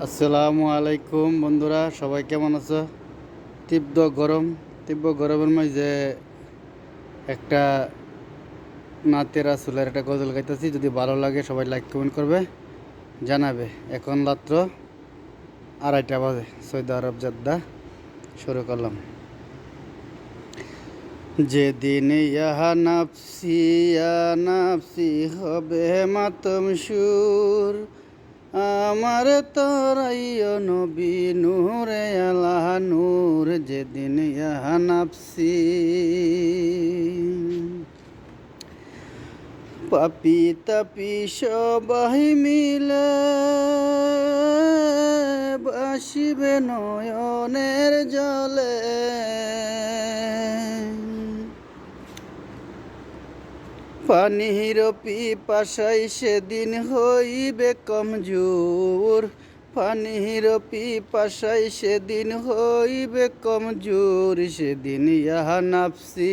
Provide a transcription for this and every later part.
আসসালামু আলাইকুম বন্ধুরা, সবাই কেমন আছো? তীব্র গরমের মাঝে একটা নাতের রাসূলের একটা গজল গাইতেছি। যদি ভালো লাগে সবাই লাইক কমেন্ট করবে, জানাবে। এখন রাত্র 2:30 বাজে, সৌদি আরব জেদ্দা। শুরু করলাম। যেদিন ইহা নাফসি হবে মাতম সুর, আমার তরাইয় নবী নূরে আলা নূর। যেদিন ইহা নাফসি পাপি তাপি সবাই মিলে বাসিবে নয়নের জলে। পানির পিপাসায় সেদিন হইবে কমজোর, পানির পিপাসায় সেদিন হইবে কমজোর। সেদিন ইহা নাফসি,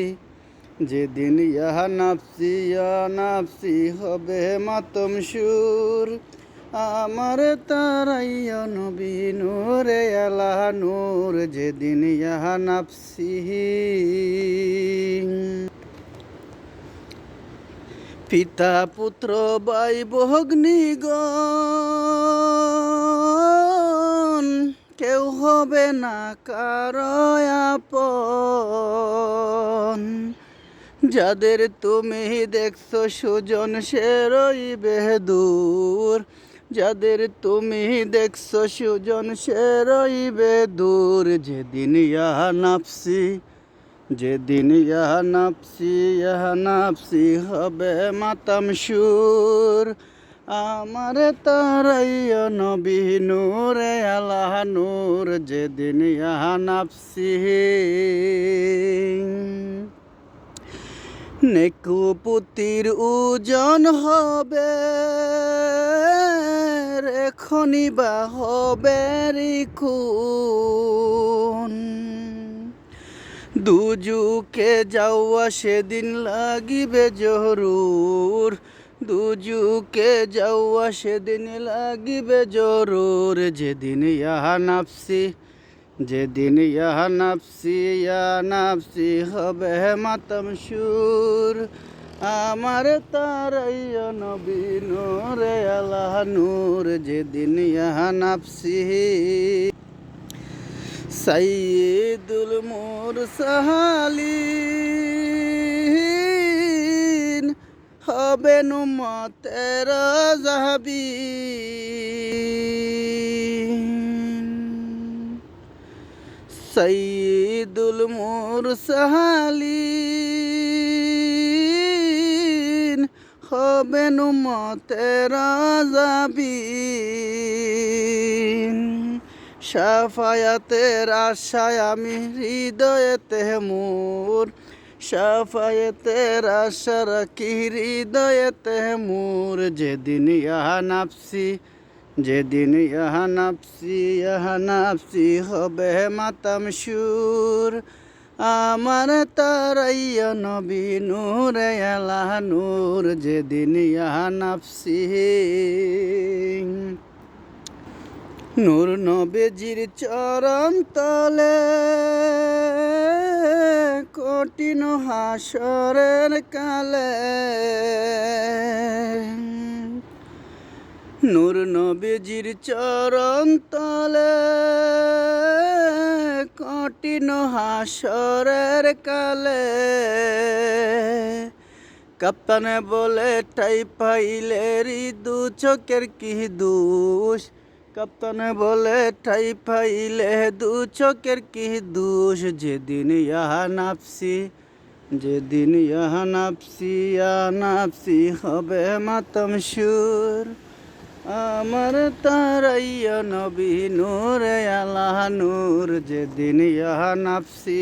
যেদিন ইহা নাফসি হবে মাতম সুর, আমার তারাইয়া নবী নূরে আলা নূর। যেদিন ইহা নাফসি পিতা পুত্র ভাই ভগ্নীগণ কেউ হবে না কারো আপন। যাদের তুমি দেখছো সুজন সে রইবে দূর, যাদের তুমি দেখছো সুজন সে রইবে দূর। যেদিন ইহা নাফসি, যেদিন ইহা নাফসি হবে মাতাম সুর, আমার তারাইয়া নবী নূরে আলা নূর। যেদিন ইহা নাফসি নেকুপুতির ওজন হবে, রেখনি বা হবে রিখুন। দুজুকে যাওয়া সেদিন লাগিবে জরুর, দুজুকে যাওয়া সেদিন লাগিবে জরুর। যেদিন ইহা নাফসি, যেদিন ইহা নাফসি হবে মাতম সুর, আমার তারাইয়া নবী নূরে আলা নূর। যেদিন ইহা নাফসি সাইয়্যিদুল মুরসালিন হবেন উম্মতের জাহাবীন, সাইয়্যিদুল মুরসালিন হবেন উম্মতের জাহাবীন। শাফায়াতের আশায় আমি হৃদয়েতে মোর, শাফায়াতের আশা রাখি হৃদয়েতে মোর। যেদিন ইহা নাফসি, যেদিন ইহা নাফসি হবে মাতাম সুর, আমার তারাইয়া নবী নূরে আলা নূর। যেদিন ইহা নাফসি নূর নবীজির চরণ তলে কঠিন হাসরের কালে, নূর নবীজির চরণ তলে কঠিন হাসরের কালে। কাপ্তানে বলে ঠাই পাইলে দু চোখের কি দোষ, কাপ্তানে বলে ঠাই পাইলে দু চোখের কি দোষ। যেদিন ইহা নাফসি, যেদিন ইহা নাফসি হবে মাতম সুর, আমার তারাইয়া নবী নূরে আলা নূর। যেদিন ইহা নাফসি।